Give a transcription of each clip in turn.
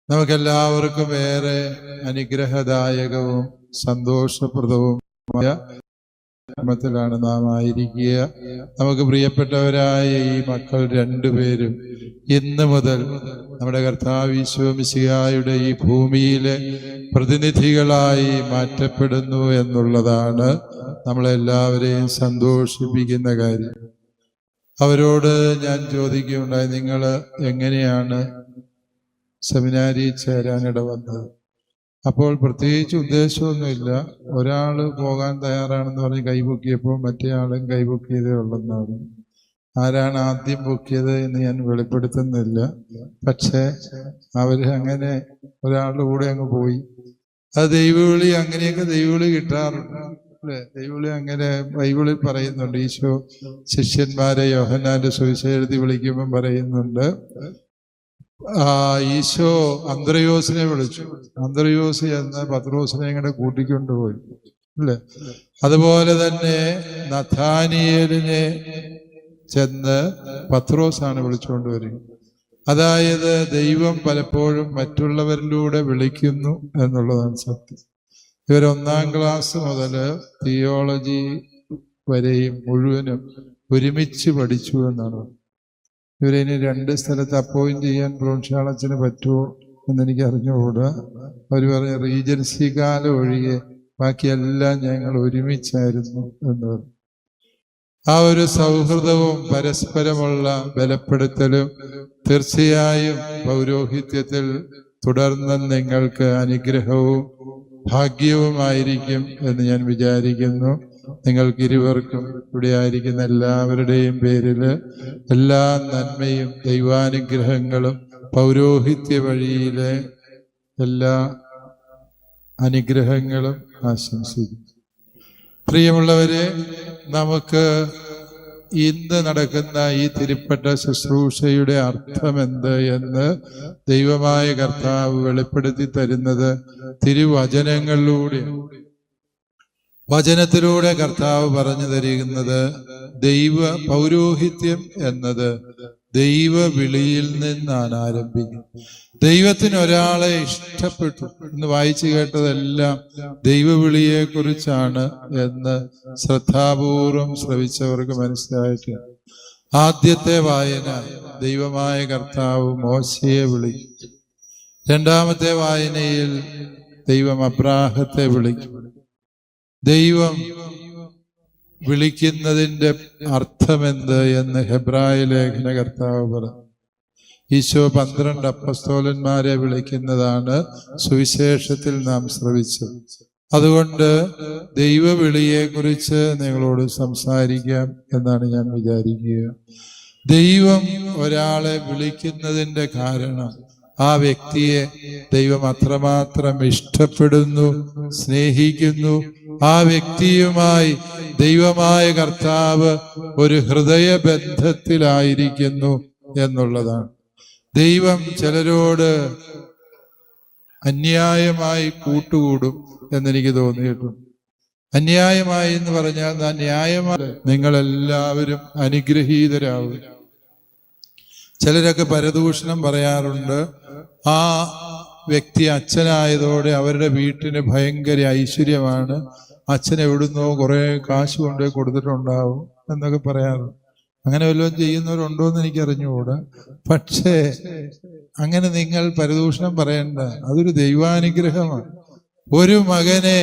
നമുക്കെല്ലാവർക്കും ഏറെ അനുഗ്രഹദായകവും സന്തോഷപ്രദവുമായ ത്തിലാണ് നാം ആയിരിക്കുക. നമുക്ക് പ്രിയപ്പെട്ടവരായ ഈ മക്കൾ രണ്ടുപേരും ഇന്ന് മുതൽ നമ്മുടെ കർത്താവ് ഈശോ മിശിഹായുടെ ഈ ഭൂമിയിലെ പ്രതിനിധികളായി മാറ്റപ്പെടുന്നു എന്നുള്ളതാണ് നമ്മളെല്ലാവരെയും സന്തോഷിപ്പിക്കുന്ന കാര്യം. അവരോട് ഞാൻ ചോദിക്കുകയുണ്ടായി, നിങ്ങൾ എങ്ങനെയാണ് സെമിനാരിയിൽ ചേരാനിട വന്നത്? അപ്പോൾ പ്രത്യേകിച്ച് ഉദ്ദേശമൊന്നുമില്ല. ഒരാൾ പോകാൻ തയ്യാറാണെന്ന് പറഞ്ഞ് കൈപൊക്കിയപ്പോൾ മറ്റേ ആളും കൈപൊക്കിയതേ ഉള്ളെന്നാണ്. ആരാണ് ആദ്യം പൊക്കിയത് എന്ന് ഞാൻ വെളിപ്പെടുത്തുന്നില്ല. പക്ഷെ അവര് അങ്ങനെ ഒരാളുടെ കൂടെ അങ്ങ് പോയി. അത് ദൈവവിളി, അങ്ങനെയൊക്കെ ദൈവവിളി കിട്ടാറുണ്ട് അല്ലെ? ദൈവവിളി അങ്ങനെ ബൈബിളിൽ പറയുന്നുണ്ട്. ഈശോ ശിഷ്യന്മാരെ യോഹന്നാന്റെ സുവിശേഷത്തിൽ വിളിക്കുമ്പം പറയുന്നുണ്ട്, ഈശോ അന്ത്രയോസിനെ വിളിച്ചു. അന്ത്രയോസ് എന്ന് പത്രോസിനെ ഇങ്ങനെ കൂട്ടിക്കൊണ്ടുപോയി അല്ലേ? അതുപോലെ തന്നെ നഥാനിയേലിനെ ചെന്ന് പത്രോസാണ് വിളിച്ചുകൊണ്ടുവരിക. അതായത് ദൈവം പലപ്പോഴും മറ്റുള്ളവരിലൂടെ വിളിക്കുന്നു എന്നുള്ളതാണ് സത്യം. ഇവർ 1ാം ക്ലാസ് മുതൽ തിയോളജി വരെയും മുഴുവനും ഒരുമിച്ച് പഠിച്ചു എന്നാണ്. ഇവരിനി 2 സ്ഥലത്ത് അപ്പോയിന്റ് ചെയ്യാൻ ബ്രോൺഷാളച്ചന് പറ്റുമോ എന്നെനിക്ക് അറിഞ്ഞുകൂടാ. അവർ പറഞ്ഞ റീജൻസി കാലം ഒഴികെ ബാക്കിയെല്ലാം ഞങ്ങൾ ഒരുമിച്ചായിരുന്നു എന്ന് പറഞ്ഞു. ആ ഒരു സൗഹൃദവും പരസ്പരമുള്ള ബലപ്പെടുത്തലും തീർച്ചയായും പൗരോഹിത്യത്തിൽ തുടർന്ന് നിങ്ങൾക്ക് അനുഗ്രഹവും ഭാഗ്യവുമായിരിക്കും എന്ന് ഞാൻ വിചാരിക്കുന്നു. നിങ്ങൾക്ക് ഇരുവർക്കും ഇവിടെ ആയിരിക്കുന്ന എല്ലാവരുടെയും പേരിൽ എല്ലാ നന്മയും ദൈവാനുഗ്രഹങ്ങളും പൗരോഹിത്യ വഴിയിലെ എല്ലാ അനുഗ്രഹങ്ങളും ആശംസിക്കുന്നു. പ്രിയമുള്ളവരെ, നമുക്ക് ഇന്ന് നടക്കുന്ന ഈ തിരുപ്പട്ട ശുശ്രൂഷയുടെ അർത്ഥമെന്ത് എന്ന് ദൈവമായ കർത്താവ് വെളിപ്പെടുത്തി തരുന്നത് തിരുവചനങ്ങളിലൂടെ. വചനത്തിലൂടെ കർത്താവ് പറഞ്ഞു തരുന്നത് ദൈവ പൗരോഹിത്യം എന്നത് ദൈവ വിളിയിൽ നിന്നാണ് ആരംഭിക്കുന്നത്. ദൈവത്തിന് ഒരാളെ ഇഷ്ടപ്പെട്ടു എന്ന് വായിച്ചു കേട്ടതെല്ലാം ദൈവവിളിയെ കുറിച്ചാണ് എന്ന് ശ്രദ്ധാപൂർവം ശ്രവിച്ചവർക്ക് മനസ്സിലായിട്ടുണ്ട്. ആദ്യത്തെ വായന ദൈവമായ കർത്താവ് മോശയെ വിളിക്കും. 2ാമത്തെ വായനയിൽ ദൈവം അബ്രാഹത്തെ വിളിക്കും. ദൈവം വിളിക്കുന്നതിൻ്റെ അർത്ഥമെന്ത് എന്ന് ഹെബ്രായ ലേഖന കർത്താവ് പറഞ്ഞു. ഈശോ 12 അപ്പസ്തോലന്മാരെ വിളിക്കുന്നതാണ് സുവിശേഷത്തിൽ നാം ശ്രവിച്ചത്. അതുകൊണ്ട് ദൈവവിളിയെക്കുറിച്ച് നിങ്ങളോട് സംസാരിക്കാം എന്നാണ് ഞാൻ വിചാരിക്കുക. ദൈവം ഒരാളെ വിളിക്കുന്നതിൻ്റെ കാരണം ആ വ്യക്തിയെ ദൈവം അത്രമാത്രം ഇഷ്ടപ്പെടുന്നു, സ്നേഹിക്കുന്നു. ആ വ്യക്തിയുമായി ദൈവമായ കർത്താവ് ഒരു ഹൃദയബന്ധത്തിലായിരിക്കുന്നു എന്നുള്ളതാണ്. ദൈവം ചിലരോട് അന്യായമായി കൂട്ടുകൂടും എന്നെനിക്ക് തോന്നിയിട്ടുണ്ട്. അന്യായമായി എന്ന് പറഞ്ഞാൽ ന്യായമായി നിങ്ങളെല്ലാവരും അനുഗ്രഹീതരാകും. ചിലരൊക്കെ പരദൂഷണം പറയാറുണ്ട്. ആ വ്യക്തി അച്ഛനായതോടെ അവരുടെ വീട്ടിന് ഭയങ്കര ഐശ്വര്യമാണ്, അച്ഛൻ എവിടുന്നോ കുറെ കാശ് കൊണ്ടുപോയി കൊടുത്തിട്ടുണ്ടാവും എന്നൊക്കെ പറയാറുണ്ട്. അങ്ങനെ വല്ലതും ചെയ്യുന്നവരുണ്ടോ എന്ന് എനിക്ക് അറിഞ്ഞുകൂടാ. പക്ഷേ അങ്ങനെ നിങ്ങൾ പരദൂഷണം പറയണ്ട. അതൊരു ദൈവാനുഗ്രഹമാണ്. ഒരു മകനെ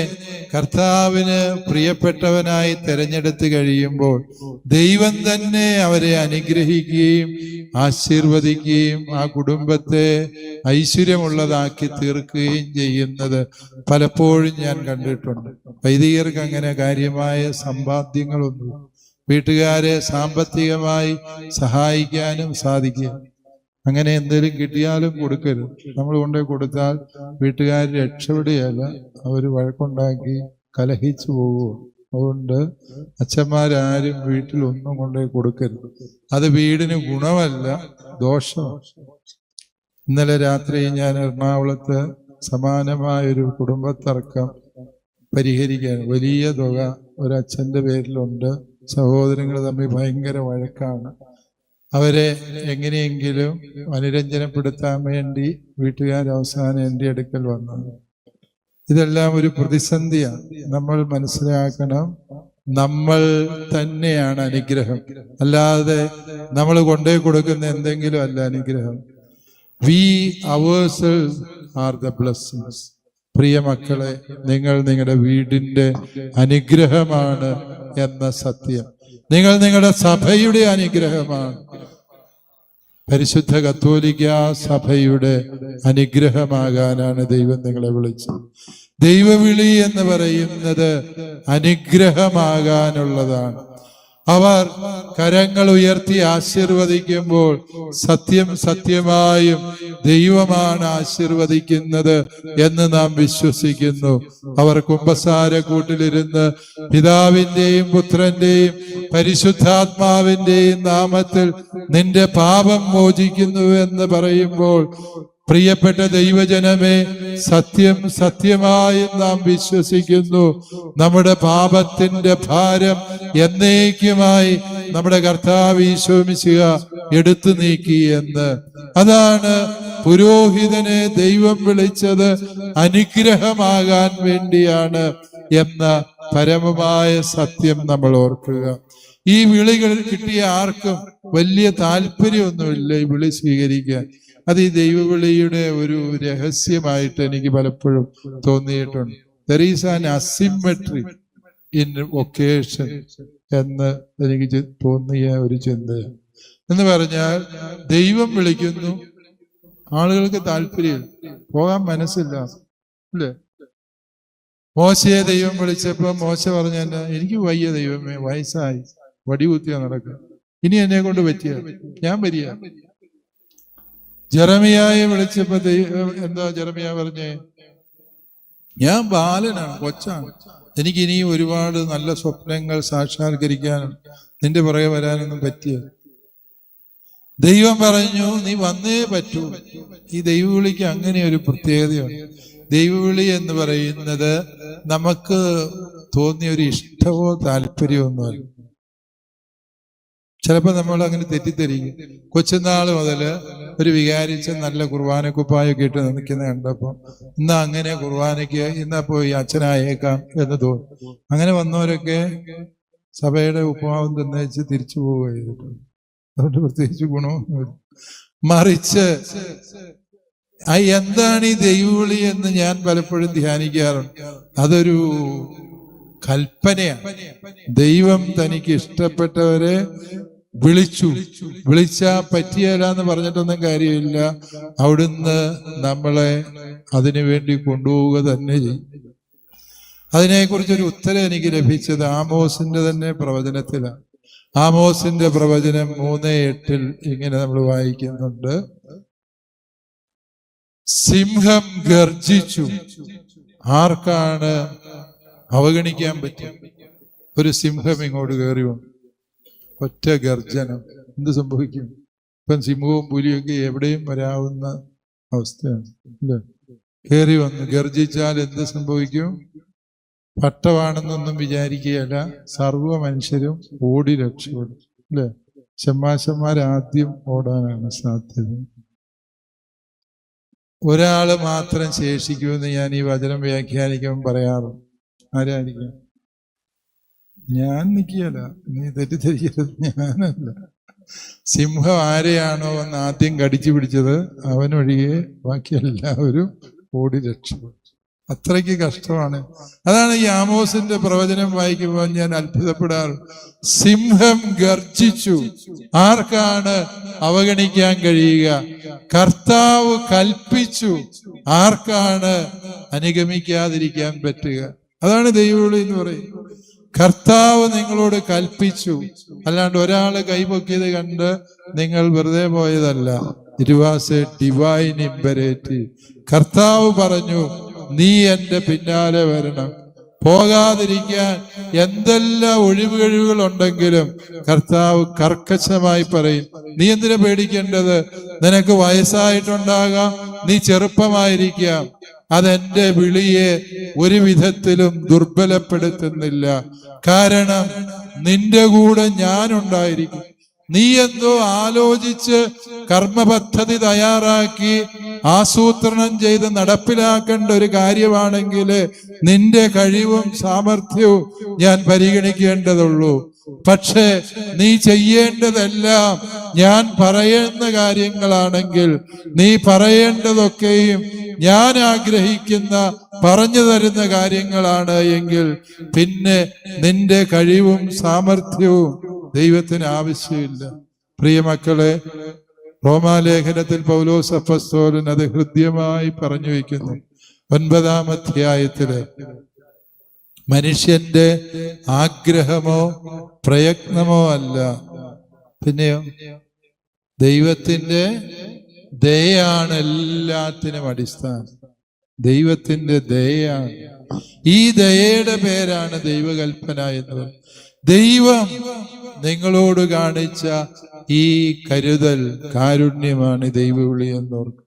കർത്താവിന് പ്രിയപ്പെട്ടവനായി തിരഞ്ഞെടുത്ത് കഴിയുമ്പോൾ ദൈവം തന്നെ അവരെ അനുഗ്രഹിക്കുകയും ആശീർവദിക്കുകയും ആ കുടുംബത്തെ ഐശ്വര്യമുള്ളതാക്കി തീർക്കുകയും ചെയ്യുന്നത് പലപ്പോഴും ഞാൻ കണ്ടിട്ടുണ്ട്. വൈദികർക്ക് അങ്ങനെ കാര്യമായ സമ്പാദ്യങ്ങളൊന്നും വീട്ടുകാരെ സാമ്പത്തികമായി സഹായിക്കാനും സാധിക്കുക. അങ്ങനെ എന്തെങ്കിലും കിട്ടിയാലും കൊടുക്കരുത്. നമ്മൾ കൊണ്ടുപോയി കൊടുത്താൽ വീട്ടുകാർ രക്ഷപ്പെടുകയല്ല, അവർ വഴക്കുണ്ടാക്കി കലഹിച്ചു പോകുമോ. അതുകൊണ്ട് അച്ഛന്മാരാരും വീട്ടിലൊന്നും കൊണ്ടുപോയി കൊടുക്കരുത്. അത് വീടിന് ഗുണമല്ല, ദോഷമാണ്. ഇന്നലെ രാത്രി ഞാൻ എറണാകുളത്ത് സമാനമായൊരു കുടുംബത്തർക്കം പരിഹരിക്കാൻ വലിയ തുക ഒരച്ഛൻ്റെ പേരിലുണ്ട്. സഹോദരങ്ങൾ തമ്മിൽ ഭയങ്കര വഴക്കാണ്. അവരെ എങ്ങനെയെങ്കിലും അനുരഞ്ജനപ്പെടുത്താൻ വേണ്ടി വീട്ടുകാർ അവസാനം എൻ്റെ അടുക്കൽ വന്നത്. ഇതെല്ലാം ഒരു പ്രതിസന്ധിയാണ്. നമ്മൾ മനസ്സിലാക്കണം, നമ്മൾ തന്നെയാണ് അനുഗ്രഹം, അല്ലാതെ നമ്മൾ കൊണ്ടേ കൊടുക്കുന്ന എന്തെങ്കിലും അല്ല അനുഗ്രഹം. We ourselves are the blessings. പ്രിയ മക്കളെ, നിങ്ങൾ നിങ്ങളുടെ വീടിന്റെ അനുഗ്രഹമാണ് എന്ന സത്യം, നിങ്ങൾ നിങ്ങളുടെ സഭയുടെ അനുഗ്രഹമാണ്. പരിശുദ്ധ കത്തോലിക്ക സഭയുടെ അനുഗ്രഹമാകാനാണ് ദൈവം നിങ്ങളെ വിളിച്ചത്. ദൈവവിളി എന്ന് പറയുന്നത് അനുഗ്രഹമാകാനുള്ളതാണ്. അവർ കരങ്ങൾ ഉയർത്തി ആശീർവദിക്കുമ്പോൾ സത്യം സത്യമായും ദൈവമാണ് ആശീർവദിക്കുന്നത് എന്ന് നാം വിശ്വസിക്കുന്നു. അവർ കുമ്പസാരക്കൂട്ടിലിരുന്ന് പിതാവിന്റെയും പുത്രന്റെയും പരിശുദ്ധാത്മാവിന്റെയും നാമത്തിൽ നിന്റെ പാപം മോചിക്കുന്നു എന്ന് പറയുമ്പോൾ, പ്രിയപ്പെട്ട ദൈവജനമേ, സത്യം സത്യമായും നാം വിശ്വസിക്കുന്നു, നമ്മുടെ പാപത്തിന്റെ ഭാരം എന്നേക്കുമായി നമ്മുടെ കർത്താവ് ഈശോ മിശിഹ എടുത്തു നീക്കി എന്ന്. അതാണ് പുരോഹിതനെ ദൈവം വിളിച്ചത് അനുഗ്രഹമാകാൻ വേണ്ടിയാണ് എന്ന പരമമായ സത്യം നമ്മൾ ഓർക്കുക. ഈ വിളികൾ കിട്ടിയ ആർക്കും വലിയ താല്പര്യമൊന്നുമില്ല ഈ വിളി സ്വീകരിക്കാൻ. അത് ഈ ദൈവവിളിയുടെ ഒരു രഹസ്യമായിട്ട് എനിക്ക് പലപ്പോഴും തോന്നിയിട്ടുണ്ട്. There is an asymmetry in vocation എന്ന് എനിക്ക് തോന്നിയ ഒരു ചിന്തയാണ്. എന്ന് പറഞ്ഞാൽ, ദൈവം വിളിക്കുന്നു, ആളുകൾക്ക് താല്പര്യം, പോകാൻ മനസ്സില്ല, അല്ലേ? മോശയെ ദൈവം വിളിച്ചപ്പോ മോശ പറഞ്ഞ, എനിക്ക് വയ്യ ദൈവമേ, വയസ്സായി, വടികുത്തിയാ നടക്കുക, ഇനി എന്നെ കൊണ്ട് പറ്റിയ ഞാൻ വരിക. ജെറമിയായെ വിളിച്ചപ്പോ എന്താ ജെറമിയ പറഞ്ഞേ? ഞാൻ ബാലനാണ്, കൊച്ചാണ്, എനിക്ക് ഇനിയും ഒരുപാട് നല്ല സ്വപ്നങ്ങൾ സാക്ഷാത്കരിക്കാനും നിന്റെ പുറകെ വരാനൊന്നും പറ്റിയ. ദൈവം പറഞ്ഞു, നീ വന്നേ പറ്റൂ. ഈ ദൈവവിളിക്ക് അങ്ങനെ ഒരു പ്രത്യേകതയാണ്. ദൈവവിളി എന്ന് പറയുന്നത് നമുക്ക് തോന്നിയ ഒരു ഇഷ്ടമോ താല്പര്യമോ ഒന്നുമല്ല. ചിലപ്പോൾ നമ്മൾ അങ്ങനെ തെറ്റിദ്ധരിക്കും. കൊച്ചുനാൾ മുതല് ഒരു വികാരിച്ച നല്ല കുർബാനക്കുപ്പായൊക്കെ ഇട്ട് നിൽക്കുന്ന കണ്ടപ്പോൾ ഇന്നാ അങ്ങനെ കുർബാനയ്ക്ക് ഇന്നാ പോയി അച്ഛനായേക്കാം എന്ന് തോന്നും. അങ്ങനെ വന്നവരൊക്കെ സഭയുടെ ഉപ്പുമാവും തിന്നേച്ച് തിരിച്ചു പോവുക ചെയ്തിട്ടുണ്ട്. അതുകൊണ്ട് പ്രത്യേകിച്ച് ഗുണമൊന്നുമില്ല. മറിച്ച് എന്താണ് ഈ ദൈവവിളി എന്ന് ഞാൻ പലപ്പോഴും ധ്യാനിക്കാറുണ്ട്. അതൊരു കൽപ്പനയാണ്. ദൈവം തനിക്ക് ഇഷ്ടപ്പെട്ടവരെ വിളിച്ചാ പറ്റിയല്ല എന്ന് പറഞ്ഞിട്ടൊന്നും കാര്യമില്ല. അവിടുന്ന് നമ്മളെ അതിനു വേണ്ടി കൊണ്ടുപോവുക തന്നെ ചെയ്യും. അതിനെക്കുറിച്ചൊരു ഉത്തരം എനിക്ക് ലഭിച്ചത് ആമോസിന്റെ തന്നെ പ്രവചനത്തിലാണ്. ആമോസിന്റെ പ്രവചനം 3:8 ഇങ്ങനെ നമ്മൾ വായിക്കുന്നുണ്ട്: സിംഹം ഗർജിച്ചു. ആർക്കാണ് അവഗണിക്കാൻ പറ്റും? ഒരു സിംഹം ഇങ്ങോട്ട് കയറി വന്നു, ഒറ്റ ഗർജനം, എന്ത് സംഭവിക്കും? ഇപ്പം സിംഹവും പുലിയൊക്കെ എവിടെയും വരാവുന്ന അവസ്ഥയാണ്, അല്ലേ? കയറി വന്നു ഗർജിച്ചാൽ എന്ത് സംഭവിക്കും? പട്ടമാണെന്നൊന്നും വിചാരിക്കുകയല്ല, സർവ മനുഷ്യരും ഓടി രക്ഷപ്പെടും, അല്ലേ? ഷമ്മാശന്മാരാദ്യം ഓടാനാണ് സാധ്യത. ഒരാള് മാത്രം ശേഷിക്കുമെന്ന് ഞാൻ ഈ വചനം വ്യാഖ്യാനിക്കുമ്പോൾ പറയാറുണ്ട്. ആരായിരിക്കും? ഞാൻ നിൽക്കുകയല്ല, നീ തെറ്റിദ്ധരിക്കരുത്, ഞാനല്ല. സിംഹം ആരെയാണോ എന്ന് ആദ്യം കടിച്ചു പിടിച്ചത് അവനൊഴികെ ബാക്കി എല്ലാവരും ഓടി രക്ഷപ്പെടും. അത്രയ്ക്ക് കഷ്ടമാണ്. അതാണ് ഈ ആമോസിന്റെ പ്രവചനം വായിക്കുമ്പോൾ ഞാൻ അത്ഭുതപ്പെടാറ്. സിംഹം ഗർജിച്ചു. ആർക്കാണ് അവഗണിക്കാൻ കഴിയുക? കർത്താവ് കൽപ്പിച്ചു. ആർക്കാണ് അനുഗമിക്കാതിരിക്കാൻ പറ്റുക? അതാണ് ദൈവവിളി എന്ന് പറയുന്നത്. കർത്താവ് നിങ്ങളോട് കൽപ്പിച്ചു, അല്ലാണ്ട് ഒരാള് കൈപൊക്കിയത് കണ്ട് നിങ്ങൾ വെറുതെ പോയതല്ല. It was a divine imperative. കർത്താവ് പറഞ്ഞു, നീ എന്റെ പിന്നാലെ വരണം. പോകാതിരിക്കാൻ എന്തെല്ലാം ഒഴിവുകഴിവുകൾ ഉണ്ടെങ്കിലും കർത്താവ് കർക്കശമായി പറയും, നീ എന്തിനാ പേടിക്കേണ്ടത്? നിനക്ക് വയസ്സായിട്ടുണ്ടാകാം, നീ ചെറുപ്പമായിരിക്കാം, അതെന്റെ വിളിയെ ഒരു വിധത്തിലും ദുർബലപ്പെടുത്തുന്നില്ല. കാരണം നിന്റെ കൂടെ ഞാനുണ്ടായിരിക്കും. നീ എന്തോ ആലോചിച്ച് കർമ്മപദ്ധതി തയ്യാറാക്കി ആസൂത്രണം ചെയ്ത് നടപ്പിലാക്കേണ്ട ഒരു കാര്യമാണെങ്കിൽ നിന്റെ കഴിവും സാമർഥ്യവും ഞാൻ പരിഗണിക്കേണ്ടതുള്ളൂ. പക്ഷേ നീ ചെയ്യേണ്ടതെല്ലാം ഞാൻ പറയുന്ന കാര്യങ്ങളാണെങ്കിൽ, നീ പറയേണ്ടതൊക്കെയും ഞാൻ ആഗ്രഹിക്കുന്ന പറഞ്ഞു തരുന്ന കാര്യങ്ങളാണ് എങ്കിൽ പിന്നെ നിന്റെ കഴിവും സാമർഥ്യവും ദൈവത്തിന് ആവശ്യമില്ല. പ്രിയമക്കളെ, റോമാലേഖനത്തിൽ പൗലോസ് അപ്പോസ്തലൻ അത് ഹൃദ്യമായി പറഞ്ഞു വയ്ക്കുന്നു. 9-ാം അധ്യായത്തില് മനുഷ്യന്റെ ആഗ്രഹമോ പ്രയത്നമോ അല്ല, പിന്നെയോ ദൈവത്തിന്റെ ദയയാണ് എല്ലാത്തിനും അടിസ്ഥാനം. ദൈവത്തിന്റെ ദയയാണ്. ഈ ദയയുടെ പേരാണ് ദൈവകൽപ്പന എന്നത്. ദൈവം നിങ്ങളോട് കാണിച്ച ഈ കരുതൽ, കാരുണ്യമാണ് ദൈവവിളി എന്നോർക്കുക.